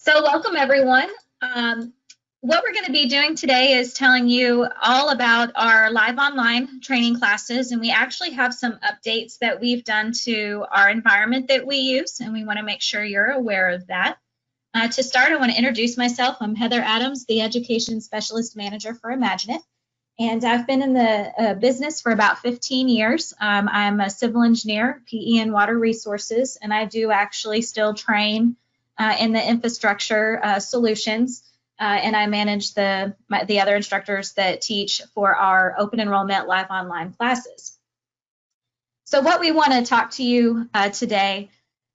So welcome everyone. What we're going to be doing today is telling you all about our live online training classes, and we actually have some updates that we've done to our environment that we use, and we want to make sure you're aware of that. To start, I want to introduce myself. I'm Heather Adams, the Education Specialist Manager for IMAGINiT, and I've been in the business for about 15 years. I'm a civil engineer, PE and water resources, and I do actually still train in the infrastructure solutions, and I manage the other instructors that teach for our open enrollment live online classes. So what we want to talk to you today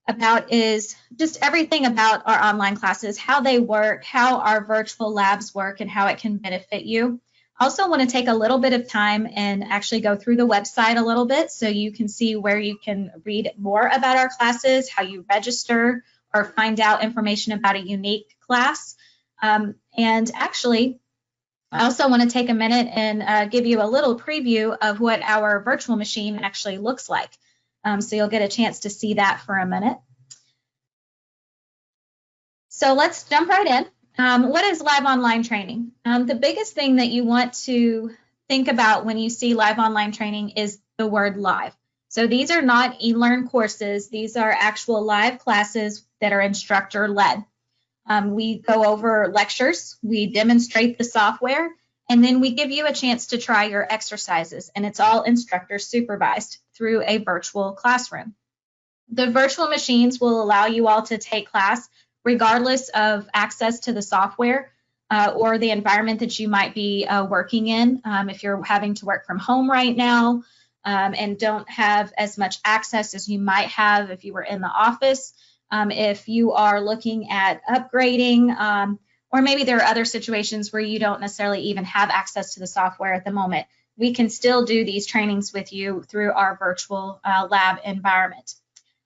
about is just everything about our online classes, how they work, how our virtual labs work, and how it can benefit you. I also want to take a little bit of time and actually go through the website a little bit so you can see where you can read more about our classes, how you register, or find out information about a unique class. And actually, I also want to take a minute and give you a little preview of what our virtual machine actually looks like. So you'll get a chance to see that for a minute. So let's jump right in. What is live online training? The biggest thing that you want to think about when you see live online training is the word live. So these are not e-learn courses. These are actual live classes that are instructor-led. We go over lectures, we demonstrate the software, and then we give you a chance to try your exercises, and it's all instructor supervised through a virtual classroom. The virtual machines will allow you all to take class regardless of access to the software or the environment that you might be working in. If you're having to work from home right now, and don't have as much access as you might have if you were in the office. If you are looking at upgrading, or maybe there are other situations where you don't necessarily even have access to the software at the moment, we can still do these trainings with you through our virtual lab environment.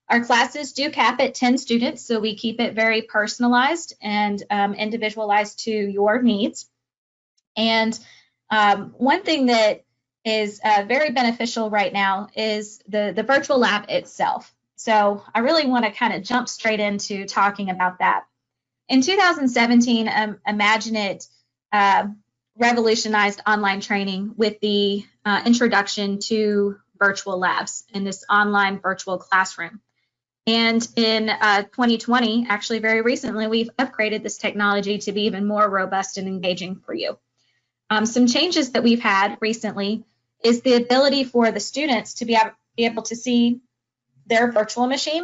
Our classes do cap at 10 students, so we keep it very personalized and individualized to your needs. And one thing that is very beneficial right now is the virtual lab itself. So I really want to kind of jump straight into talking about that. In 2017, IMAGINiT revolutionized online training with the introduction to virtual labs in this online virtual classroom. And in 2020, actually very recently, we've upgraded this technology to be even more robust and engaging for you. Some changes that we've had recently is the ability for the students to be able to see their virtual machine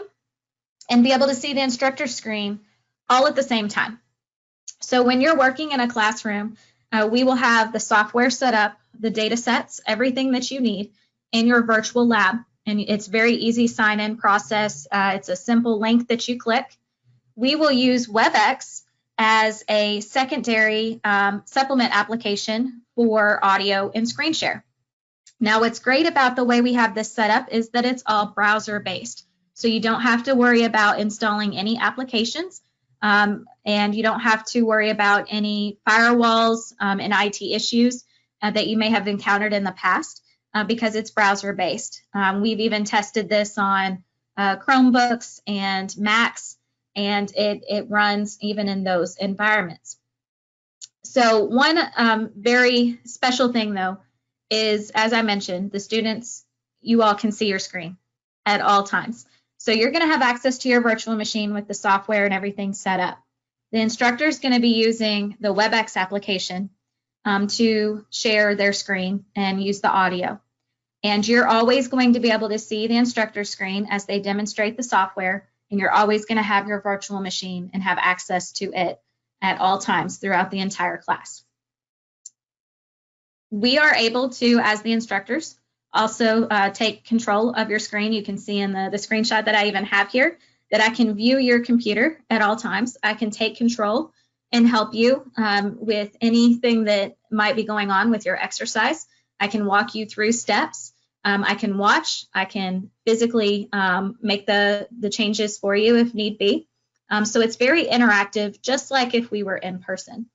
and be able to see the instructor's screen all at the same time. So when you're working in a classroom, we will have the software set up, the data sets, everything that you need in your virtual lab. And it's very easy sign-in process. It's a simple link that you click. We will use WebEx as a secondary supplement application for audio and screen share. Now, what's great about the way we have this set up is that it's all browser-based. So you don't have to worry about installing any applications, and you don't have to worry about any firewalls and IT issues that you may have encountered in the past because it's browser-based. We've even tested this on Chromebooks and Macs, and it runs even in those environments. So one very special thing, though, is, as I mentioned, the students, you all can see your screen at all times. So you're going to have access to your virtual machine with the software and everything set up. The instructor is going to be using the WebEx application to share their screen and use the audio. And you're always going to be able to see the instructor's screen as they demonstrate the software, and you're always going to have your virtual machine and have access to it at all times throughout the entire class. We are able to, as the instructors, also take control of your screen. You can see in the screenshot that I even have here that I can view your computer at all times. I can take control and help you with anything that might be going on with your exercise. I can walk you through steps. I can watch. I can physically make the changes for you if need be. So it's very interactive, just like if we were in person.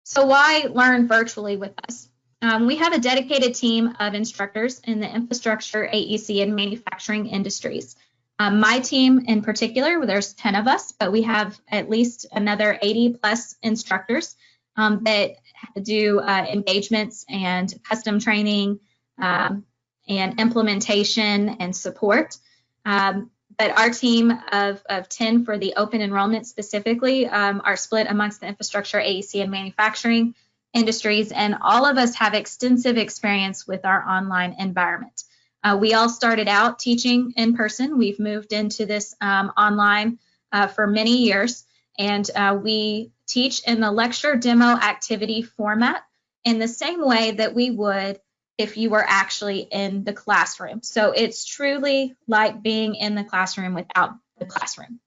So why learn virtually with us? We have a dedicated team of instructors in the infrastructure, AEC, and manufacturing industries. My team in particular, there's 10 of us, but we have at least another 80 plus instructors that do engagements and custom training and implementation and support. But our team of 10 for the open enrollment specifically are split amongst the infrastructure, AEC, and manufacturing industries, and all of us have extensive experience with our online environment. We all started out teaching in person. We've moved into this online for many years, and we teach in the lecture demo activity format in the same way that we would if you were actually in the classroom. So it's truly like being in the classroom without the classroom.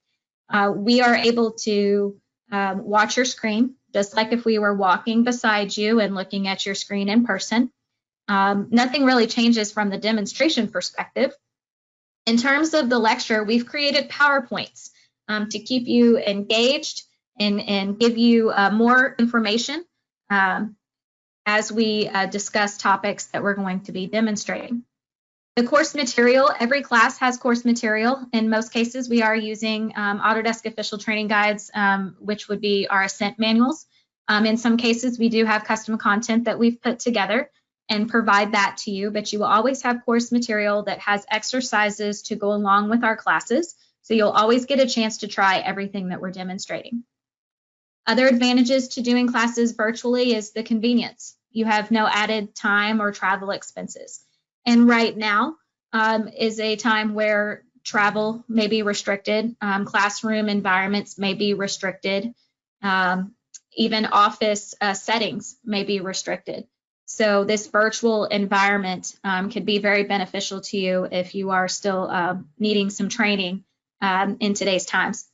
We are able to watch your screen, just like if we were walking beside you and looking at your screen in person. Nothing really changes from the demonstration perspective. In terms of the lecture, we've created PowerPoints to keep you engaged and give you more information as we discuss topics that we're going to be demonstrating. The course material, every class has course material. In most cases, we are using Autodesk official training guides, which would be our Ascent manuals. In some cases, we do have custom content that we've put together and provide that to you, but you will always have course material that has exercises to go along with our classes. So you'll always get a chance to try everything that we're demonstrating. Other advantages to doing classes virtually is the convenience. You have no added time or travel expenses. And right now is a time where travel may be restricted, classroom environments may be restricted, even office settings may be restricted. So this virtual environment could be very beneficial to you if you are still needing some training in today's times.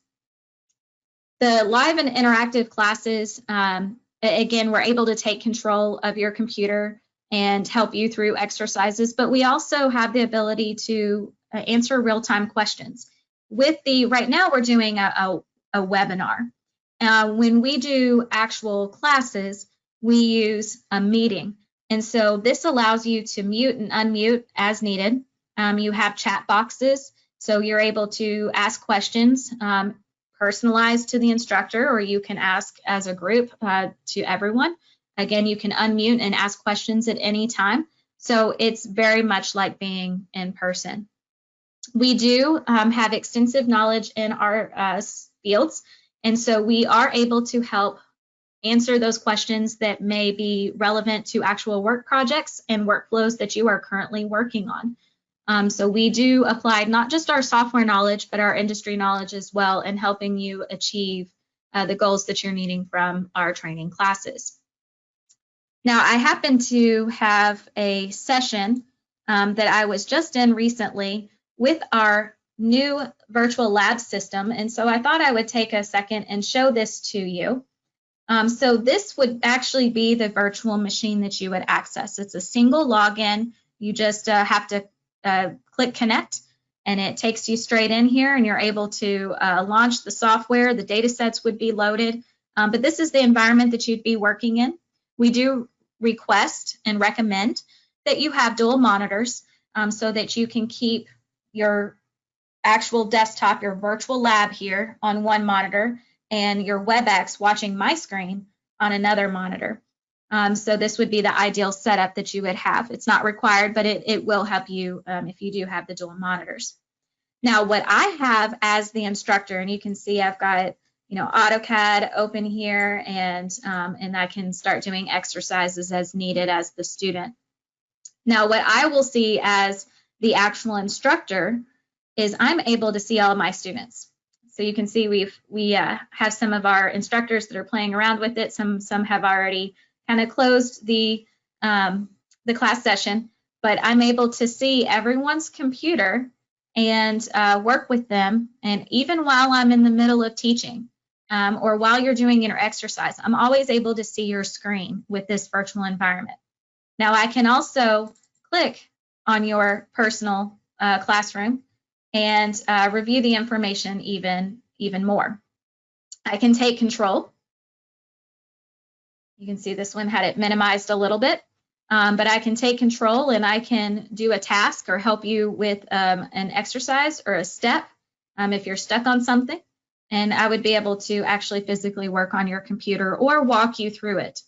The live and interactive classes, again, we're able to take control of your computer and help you through exercises, but we also have the ability to answer real-time questions. Right now we're doing a webinar. When we do actual classes, we use a meeting. And so this allows you to mute and unmute as needed. You have chat boxes, so you're able to ask questions personalized to the instructor, or you can ask as a group to everyone. Again, you can unmute and ask questions at any time. So it's very much like being in person. We do have extensive knowledge in our fields, and so we are able to help answer those questions that may be relevant to actual work projects and workflows that you are currently working on. So we do apply not just our software knowledge, but our industry knowledge as well in helping you achieve the goals that you're needing from our training classes. Now, I happen to have a session that I was just in recently with our new virtual lab system, and so I thought I would take a second and show this to you. So this would actually be the virtual machine that you would access. It's a single login. You just have to click connect, and it takes you straight in here, and you're able to launch the software. The data sets would be loaded, but this is the environment that you'd be working in. We do request and recommend that you have dual monitors so that you can keep your actual desktop, your virtual lab here on one monitor, and your WebEx watching my screen on another monitor. So this would be the ideal setup that you would have. It's not required, but it will help you if you do have the dual monitors. Now, what I have as the instructor, and you can see I've got AutoCAD open here, and I can start doing exercises as needed as the student. Now, what I will see as the actual instructor is I'm able to see all of my students. So you can see we have some of our instructors that are playing around with it. Some have already kind of closed the class session, but I'm able to see everyone's computer and work with them. And even while I'm in the middle of teaching or while you're doing your exercise, I'm always able to see your screen with this virtual environment. Now I can also click on your personal classroom and review the information even more. I can take control. You can see this one had it minimized a little bit. but I can take control and I can do a task or help you with an exercise or a step if you're stuck on something. And I would be able to actually physically work on your computer or walk you through it.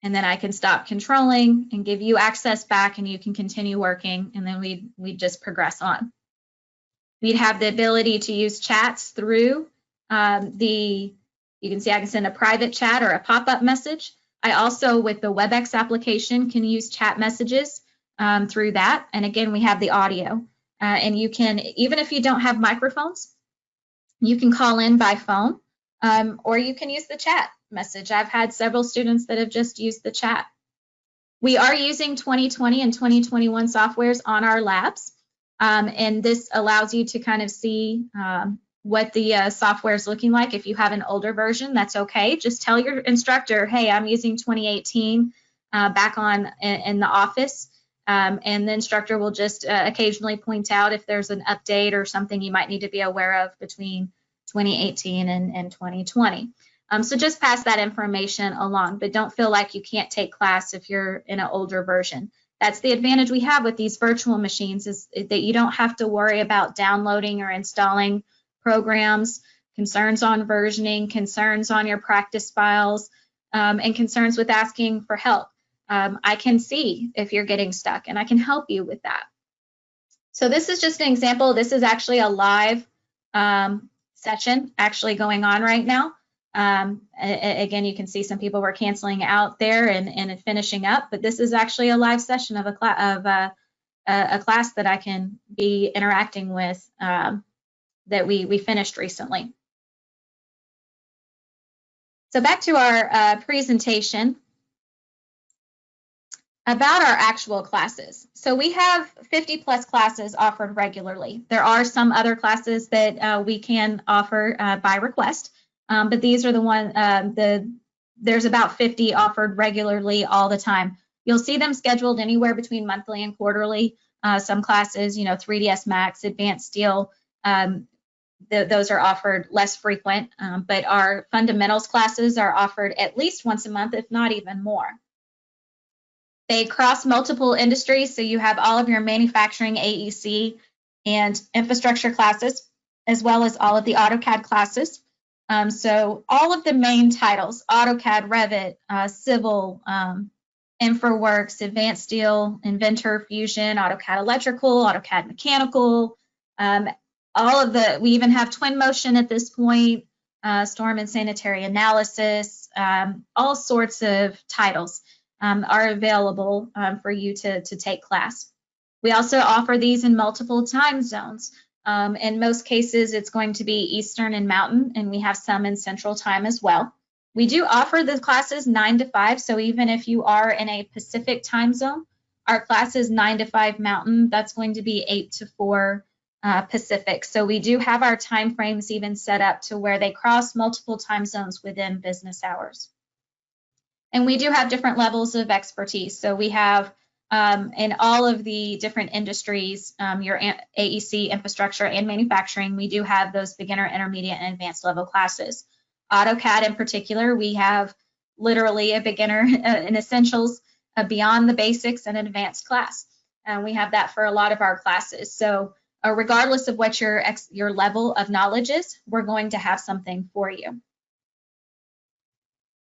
And then I can stop controlling and give you access back, and you can continue working, and then we'd just progress on. We'd have the ability to use chats through you can see I can send a private chat or a pop-up message. I also, with the WebEx application, can use chat messages through that. And again, we have the audio. And you can, even if you don't have microphones, you can call in by phone, or you can use the chat message. I've had several students that have just used the chat. We are using 2020 and 2021 softwares on our labs, and this allows you to kind of see what the software is looking like. If you have an older version, that's okay. Just tell your instructor, hey, I'm using 2018 back on in the office, and the instructor will just occasionally point out if there's an update or something you might need to be aware of between 2018 and 2020. So just pass that information along, but don't feel like you can't take class if you're in an older version. That's the advantage we have with these virtual machines, is that you don't have to worry about downloading or installing programs, concerns on versioning, concerns on your practice files, and concerns with asking for help. I can see if you're getting stuck, and I can help you with that. So this is just an example. This is actually a live session actually going on right now. Again, you can see some people were canceling out there and finishing up, but this is actually a live session of a class that I can be interacting with that we finished recently. So back to our presentation about our actual classes. So we have 50+ classes offered regularly. There are some other classes that we can offer by request. But these are the one, there's about 50 offered regularly all the time. You'll see them scheduled anywhere between monthly and quarterly. Some classes, 3ds Max, Advanced Steel, those are offered less frequent, but our fundamentals classes are offered at least once a month, if not even more. They cross multiple industries, so you have all of your manufacturing, AEC, and infrastructure classes, as well as all of the AutoCAD classes. So all of the main titles, AutoCAD, Revit, Civil, InfraWorks, Advanced Steel, Inventor, Fusion, AutoCAD Electrical, AutoCAD Mechanical, we even have Twin Motion at this point, Storm and Sanitary Analysis, all sorts of titles are available for you to take class. We also offer these in multiple time zones. In most cases, it's going to be Eastern and Mountain, and we have some in Central Time as well. We do offer the classes 9 to 5, so even if you are in a Pacific time zone, our class is 9 to 5 Mountain. That's going to be 8 to 4 Pacific. So we do have our time frames even set up to where they cross multiple time zones within business hours. And we do have different levels of expertise. So we have in all of the different industries, your AEC, infrastructure, and manufacturing, we do have those beginner, intermediate, and advanced level classes. AutoCAD in particular, we have literally a beginner, an essentials, a beyond the basics, and an advanced class. And we have that for a lot of our classes. So regardless of what your level of knowledge is, we're going to have something for you.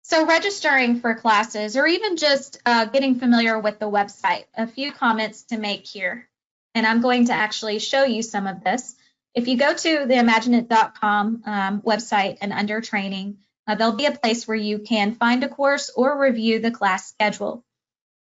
So registering for classes, or even just getting familiar with the website, a few comments to make here. And I'm going to actually show you some of this. If you go to the IMAGINiT.com website and under training, there'll be a place where you can find a course or review the class schedule.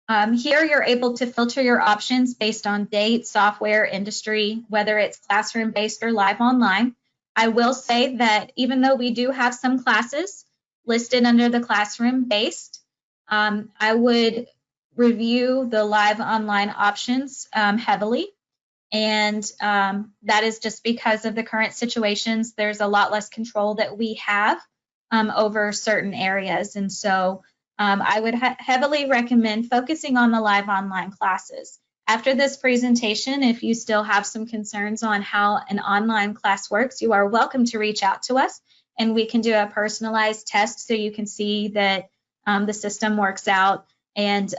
Here you're able to filter your options based on date, software, industry, whether it's classroom-based or live online. I will say that even though we do have some classes listed under the classroom-based, I would review the live online options heavily. And that is just because of the current situations. There's a lot less control that we have over certain areas. And so I would heavily recommend focusing on the live online classes. After this presentation, if you still have some concerns on how an online class works, you are welcome to reach out to us, and we can do a personalized test so you can see that the system works out and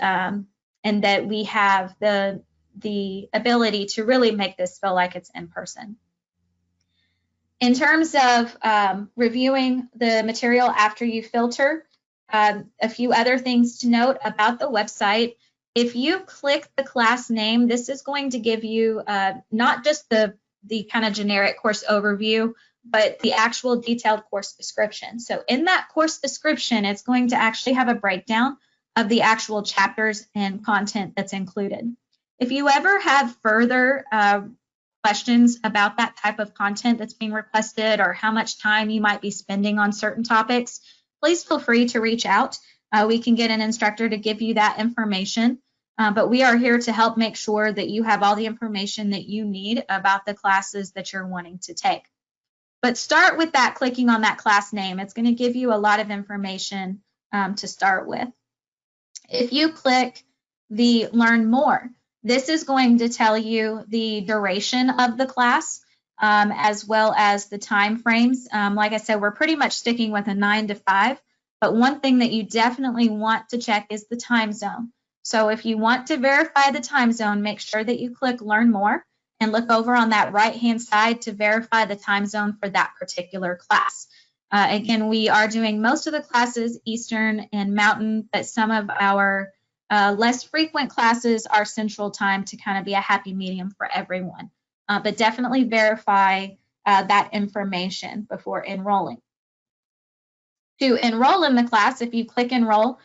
that we have the ability to really make this feel like it's in person. In terms of reviewing the material after you filter, a few other things to note about the website. If you click the class name, this is going to give you not just the kind of generic course overview, but the actual detailed course description. So in that course description, it's going to actually have a breakdown of the actual chapters and content that's included. If you ever have further questions about that type of content that's being requested or how much time you might be spending on certain topics, please feel free to reach out. We can get an instructor to give you that information, but we are here to help make sure that you have all the information that you need about the classes that you're wanting to take. But start with that, clicking on that class name. It's going to give you a lot of information to start with. If you click the Learn More, this is going to tell you the duration of the class, as well as the time frames. Like I said, we're pretty much sticking with a 9 to 5, but one thing that you definitely want to check is the time zone. So if you want to verify the time zone, make sure that you click Learn More and look over on that right-hand side to verify the time zone for that particular class. Again, we are doing most of the classes Eastern and Mountain, but some of our less frequent classes are Central Time to kind of be a happy medium for everyone. But definitely verify that information before enrolling. To enroll in the class, if you click Enroll,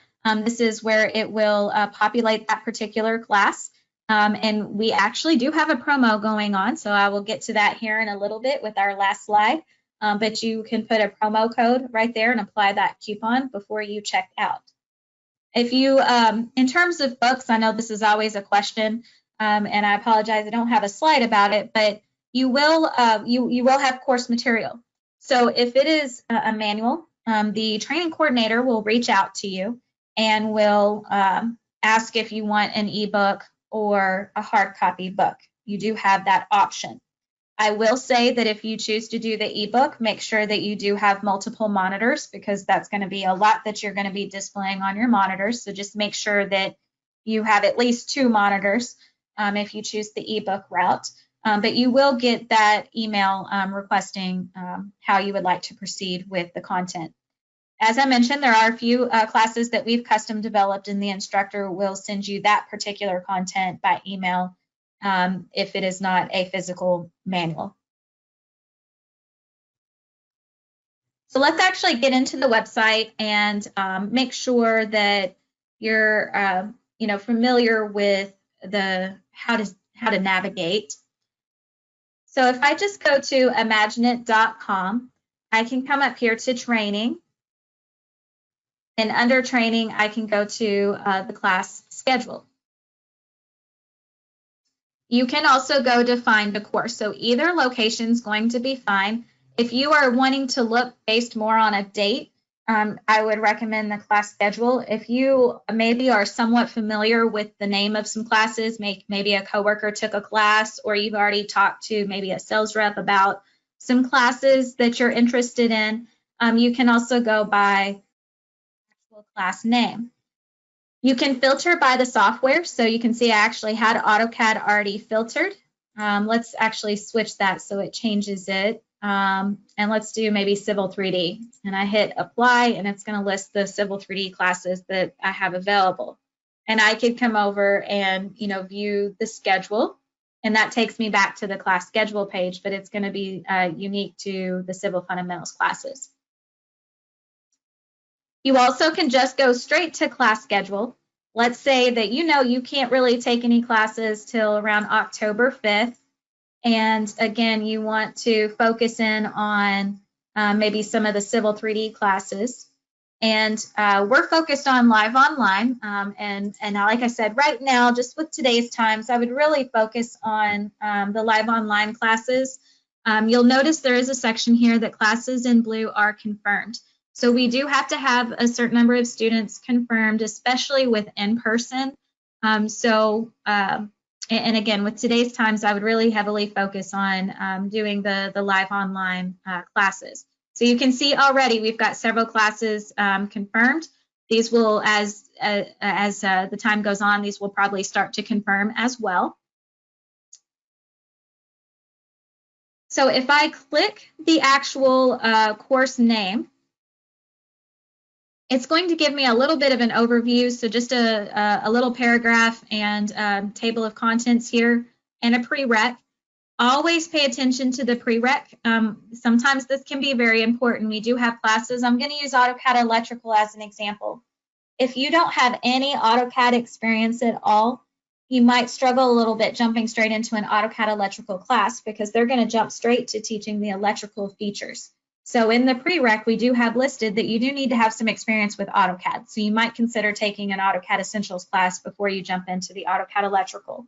this is where it will populate that particular class. And we actually do have a promo going on, so I will get to that here in a little bit with our last slide. But you can put a promo code right there and apply that coupon before you check out. If you, in terms of books, I know this is always a question, and I apologize, I don't have a slide about it, but you will have course material. So if it is a manual, the training coordinator will reach out to you and will ask if you want an ebook or a hard copy book. You do have that option. I will say that if you choose to do the ebook, make sure that you do have multiple monitors, because that's going to be a lot that you're going to be displaying on your monitors. So just make sure that you have at least 2 monitors if you choose the ebook route. But you will get that email requesting how you would like to proceed with the content. As I mentioned, there are a few classes that we've custom developed, and the instructor will send you that particular content by email if it is not a physical manual. So let's actually get into the website and make sure that you're familiar with how to navigate. So if I just go to IMAGINiT.com, I can come up here to training. And under training, I can go to the class schedule. You can also go to find a course. So either location is going to be fine. If you are wanting to look based more on a date, I would recommend the class schedule. If you maybe are somewhat familiar with the name of some classes, maybe a coworker took a class, or you've already talked to maybe a sales rep about some classes that you're interested in, you can also go by actual class name. You can filter by the software, so you can see I actually had AutoCAD already filtered. Let's actually switch that so it changes it. And let's do maybe Civil 3D. And I hit apply, and it's going to list the Civil 3D classes that I have available. And I could come over and view the schedule, and that takes me back to the class schedule page, but it's going to be unique to the Civil Fundamentals classes. You also can just go straight to class schedule. Let's say that you can't really take any classes till around October 5th. And again, you want to focus in on maybe some of the Civil 3D classes. And we're focused on live online. And like I said, right now, just with today's times, I would really focus on the live online classes. You'll notice there is a section here that classes in blue are confirmed. So we do have to have a certain number of students confirmed, especially with in-person. And again, with today's times, I would really heavily focus on doing the live online classes. So you can see already we've got several classes confirmed. These will, as the time goes on, these will probably start to confirm as well. So if I click the actual course name, it's going to give me a little bit of an overview. So just a little paragraph and table of contents here and a prereq. Always pay attention to the prereq. Sometimes this can be very important. We do have classes. I'm going to use AutoCAD Electrical as an example. If you don't have any AutoCAD experience at all, you might struggle a little bit jumping straight into an AutoCAD Electrical class because they're going to jump straight to teaching the electrical features. So in the prereq, we do have listed that you do need to have some experience with AutoCAD. So you might consider taking an AutoCAD Essentials class before you jump into the AutoCAD Electrical.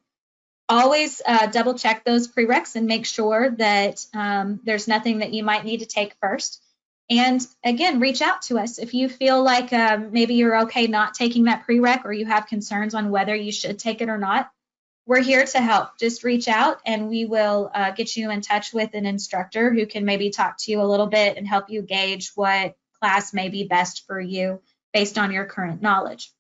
Always double check those prereqs and make sure that there's nothing that you might need to take first. And again, reach out to us if you feel like maybe you're okay not taking that prereq or you have concerns on whether you should take it or not. We're here to help. Just reach out and we will get you in touch with an instructor who can maybe talk to you a little bit and help you gauge what class may be best for you based on your current knowledge.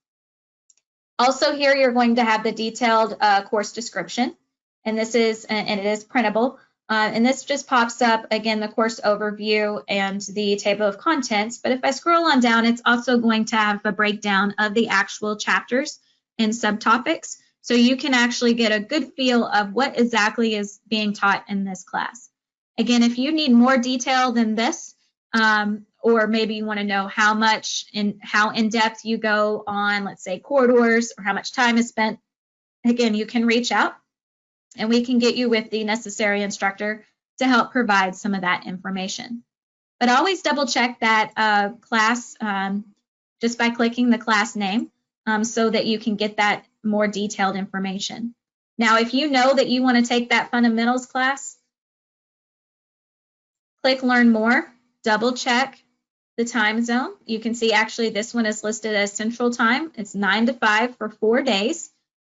Also here, you're going to have the detailed course description, and it is printable. And this just pops up, again, the course overview and the table of contents. But if I scroll on down, it's also going to have a breakdown of the actual chapters and subtopics. So you can actually get a good feel of what exactly is being taught in this class. Again, if you need more detail than this, or maybe you want to know how much and how in-depth you go on, let's say, corridors or how much time is spent, again, you can reach out and we can get you with the necessary instructor to help provide some of that information. But always double check that class just by clicking the class name so that you can get that more detailed information. Now, if you know that you want to take that fundamentals class, click Learn More, double check the time zone. You can see actually this one is listed as Central Time. It's 9 to 5 for 4 days.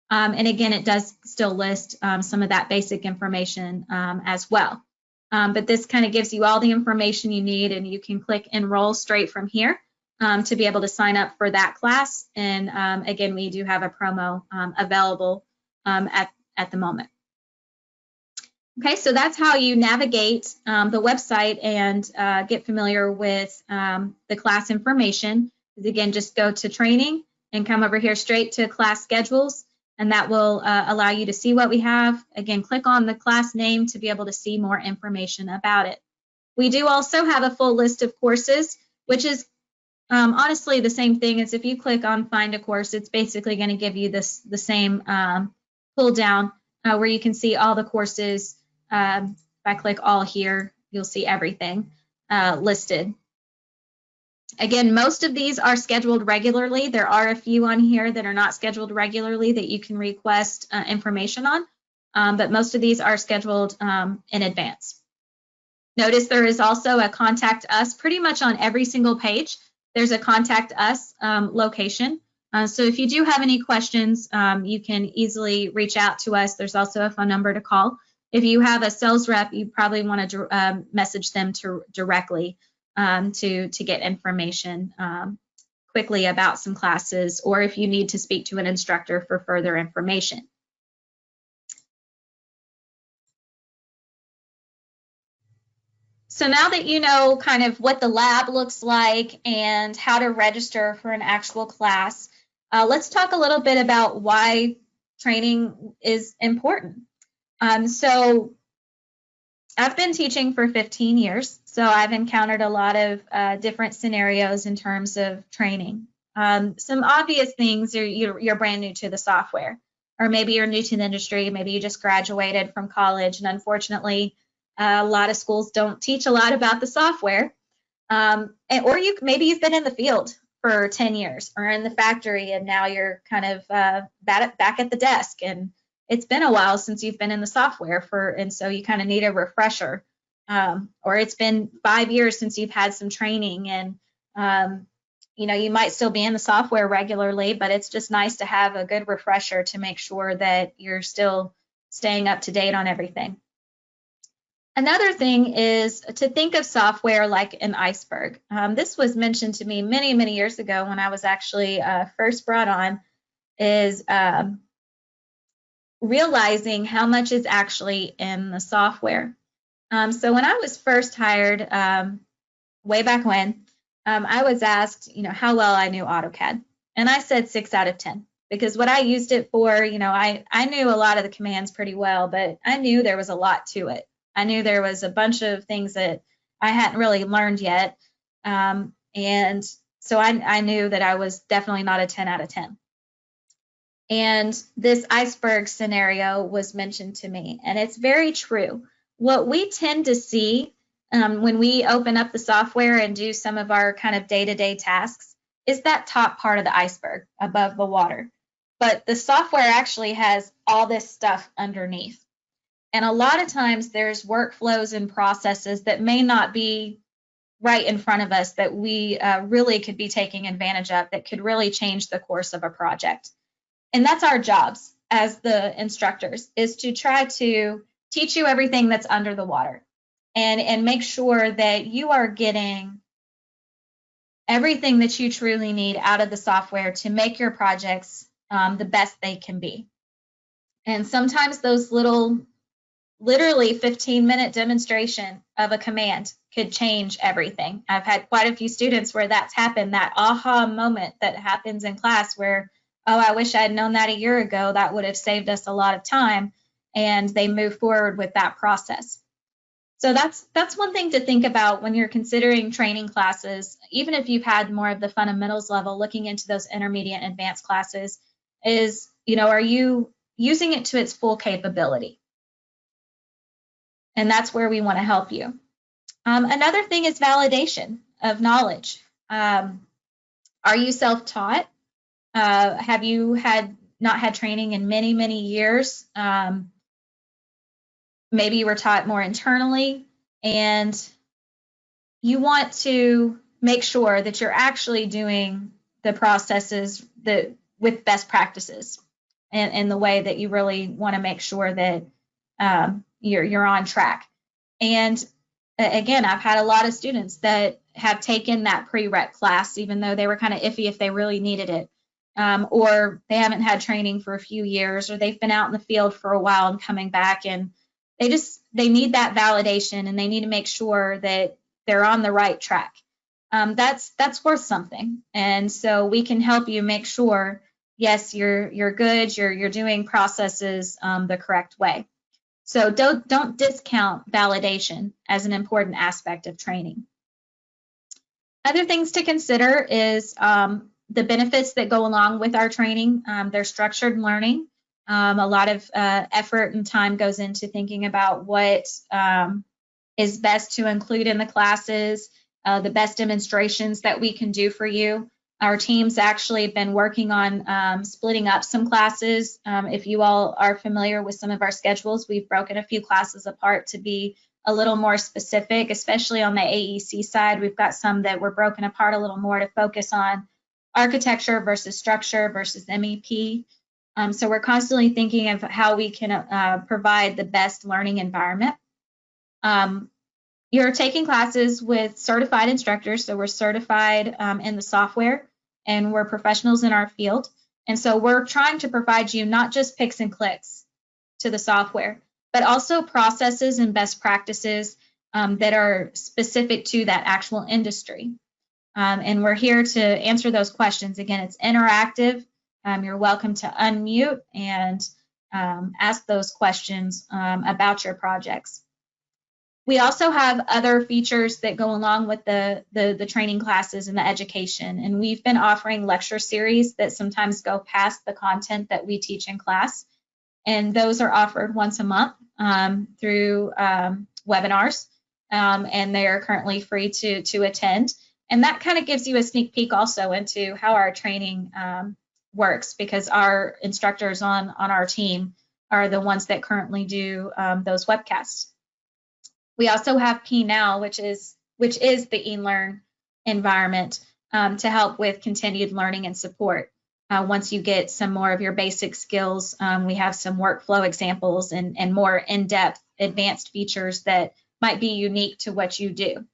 And again, it does still list some of that basic information as well. But this kind of gives you all the information you need, and you can click Enroll straight from here to be able to sign up for that class. And again, we do have a promo available at the moment. Okay, so that's how you navigate the website and get familiar with the class information. Again, just go to training and come over here straight to class schedules, and that will allow you to see what we have. Again, click on the class name to be able to see more information about it. We do also have a full list of courses, which is honestly the same thing as if you click on Find a Course. It's basically going to give you the same pull down where you can see all the courses. If I click all here, you'll see everything listed. Again, most of these are scheduled regularly. There are a few on here that are not scheduled regularly that you can request information on, but most of these are scheduled in advance. Notice there is also a Contact Us pretty much on every single page. There's a Contact Us location. So if you do have any questions, you can easily reach out to us. There's also a phone number to call. If you have a sales rep, you probably want to message them directly to get information quickly about some classes, or if you need to speak to an instructor for further information. So now that you know kind of what the lab looks like and how to register for an actual class, let's talk a little bit about why training is important. So I've been teaching for 15 years, so I've encountered a lot of different scenarios in terms of training. Some obvious things are you're brand new to the software, or maybe you're new to the industry, maybe you just graduated from college, and unfortunately, a lot of schools don't teach a lot about the software. Or maybe you've been in the field for 10 years or in the factory, and now you're kind of back at the desk, and it's been a while since you've been in the software and so you kind of need a refresher. Or it's been 5 years since you've had some training, and you might still be in the software regularly, but it's just nice to have a good refresher to make sure that you're still staying up to date on everything. Another thing is to think of software like an iceberg. This was mentioned to me many, many years ago when I was actually first brought on, is realizing how much is actually in the software. So when I was first hired, way back when, I was asked, how well I knew AutoCAD. And I said 6 out of 10, because what I used it for, I knew a lot of the commands pretty well, but I knew there was a lot to it. I knew there was a bunch of things that I hadn't really learned yet. And so I knew that I was definitely not a 10 out of 10. And this iceberg scenario was mentioned to me, and it's very true. What we tend to see when we open up the software and do some of our kind of day-to-day tasks is that top part of the iceberg above the water. But the software actually has all this stuff underneath. And a lot of times there's workflows and processes that may not be right in front of us that we really could be taking advantage of, that could really change the course of a project. And that's our jobs as the instructors, is to try to teach you everything that's under the water and make sure that you are getting everything that you truly need out of the software to make your projects the best they can be. And sometimes those literally 15-minute demonstration of a command could change everything. I've had quite a few students where that's happened, that aha moment that happens in class where, oh, I wish I had known that a year ago. That would have saved us a lot of time. And they move forward with that process. So that's one thing to think about when you're considering training classes, even if you've had more of the fundamentals level, looking into those intermediate and advanced classes, is, are you using it to its full capability? And that's where we want to help you. Another thing is validation of knowledge. Are you self-taught? Have you not had training in many, many years? Maybe you were taught more internally, and you want to make sure that you're actually doing the processes with best practices and the way that you really want to make sure that you're on track. And again, I've had a lot of students that have taken that prereq class, even though they were kind of iffy if they really needed it, or they haven't had training for a few years, or they've been out in the field for a while and coming back, and they need that validation, and they need to make sure that they're on the right track. That's worth something. And so we can help you make sure, yes, you're good, you're doing processes the correct way. So don't discount validation as an important aspect of training. Other things to consider is the benefits that go along with our training. There's structured learning. A lot of effort and time goes into thinking about what is best to include in the classes, the best demonstrations that we can do for you. Our team's actually been working on splitting up some classes. If you all are familiar with some of our schedules, we've broken a few classes apart to be a little more specific, especially on the AEC side. We've got some that were broken apart a little more to focus on architecture versus structure versus MEP. So we're constantly thinking of how we can provide the best learning environment. You're taking classes with certified instructors, so we're certified in the software, and we're professionals in our field. And so we're trying to provide you not just picks and clicks to the software, but also processes and best practices that are specific to that actual industry. And we're here to answer those questions. Again, it's interactive. You're welcome to unmute and ask those questions about your projects. We also have other features that go along with the training classes and the education. And we've been offering lecture series that sometimes go past the content that we teach in class. And those are offered once a month through webinars. And they are currently free to attend. And that kind of gives you a sneak peek also into how our training works, because our instructors on our team are the ones that currently do those webcasts. We also have P-Now, which is the eLearn environment to help with continued learning and support. Once you get some more of your basic skills, we have some workflow examples and more in-depth advanced features that might be unique to what you do.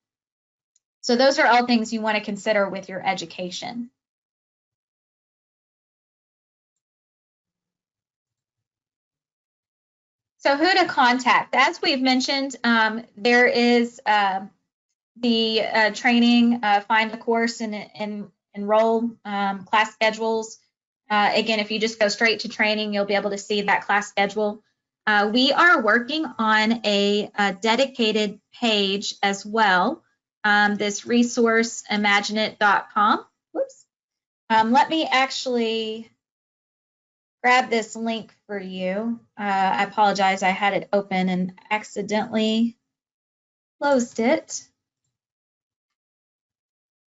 So those are all things you want to consider with your education. So who to contact? As we've mentioned, there is the training, find a course and enroll, class schedules. Again, if you just go straight to training, you'll be able to see that class schedule. We are working on a dedicated page as well, this resource, IMAGINiT.com. Whoops. Let me actually grab this link for you. I apologize, I had it open and accidentally closed it.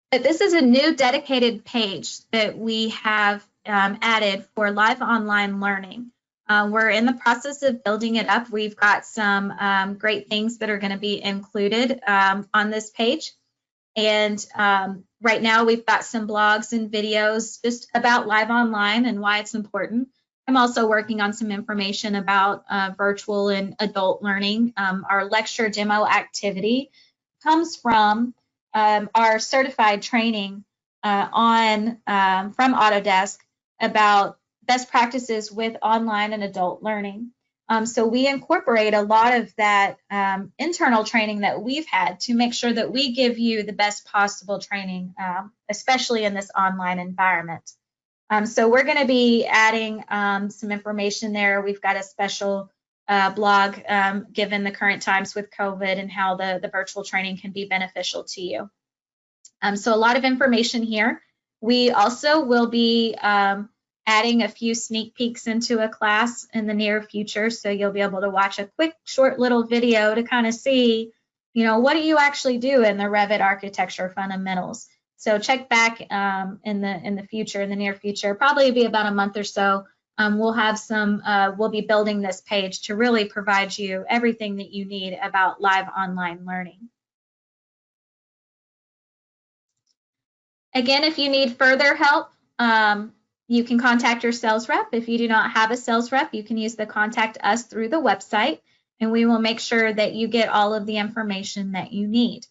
But this is a new dedicated page that we have added for live online learning. We're in the process of building it up. We've got some great things that are going to be included on this page. And right now we've got some blogs and videos just about live online and why it's important. I'm also working on some information about virtual and adult learning. Our lecture demo activity comes from our certified training from Autodesk about best practices with online and adult learning. So we incorporate a lot of that internal training that we've had to make sure that we give you the best possible training, especially in this online environment. So we're going to be adding some information there. We've got a special blog given the current times with COVID and how the virtual training can be beneficial to you. So a lot of information here. We also will be adding a few sneak peeks into a class in the near future. So you'll be able to watch a quick, short little video to kind of see, you know, what do you actually do in the Revit architecture fundamentals. So check back in the future, in the near future, probably be about a month or so. We'll have some, we'll be building this page to really provide you everything that you need about live online learning. Again, if you need further help, you can contact your sales rep. If you do not have a sales rep, you can use the contact us through the website, and we will make sure that you get all of the information that you need.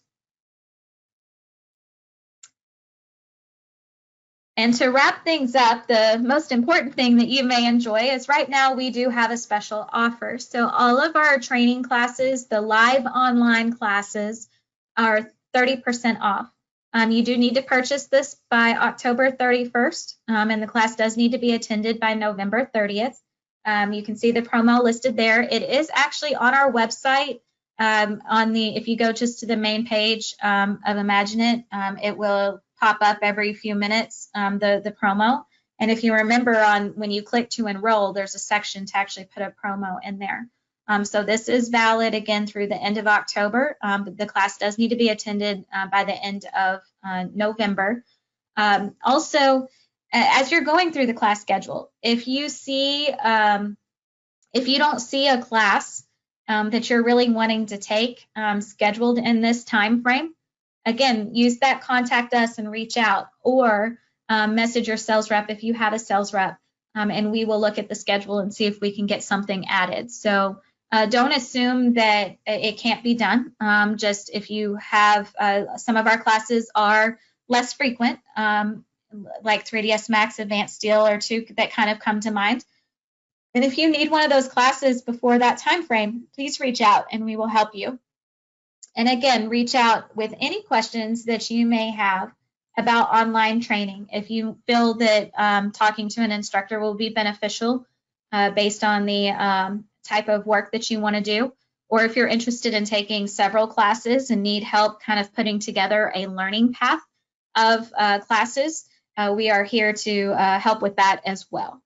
And to wrap things up, the most important thing that you may enjoy is right now we do have a special offer. So all of our training classes, the live online classes, are 30% off. You do need to purchase this by October 31st, and the class does need to be attended by November 30th. You can see the promo listed there. It is actually on our website. If you go just to the main page of IMAGINiT, it will pop up every few minutes, the promo. And if you remember when you click to enroll, there's a section to actually put a promo in there. So this is valid again through the end of October. But the class does need to be attended by the end of November. Also, as you're going through the class schedule, if you don't see a class that you're really wanting to take scheduled in this time frame, again, use that contact us and reach out, or message your sales rep if you have a sales rep, and we will look at the schedule and see if we can get something added. So don't assume that it can't be done. Just if you have, some of our classes are less frequent, like 3ds Max, Advanced Steel, or two that kind of come to mind. And if you need one of those classes before that time frame, please reach out and we will help you. And again, reach out with any questions that you may have about online training. If you feel that talking to an instructor will be beneficial based on the type of work that you want to do, or if you're interested in taking several classes and need help kind of putting together a learning path of classes, we are here to help with that as well.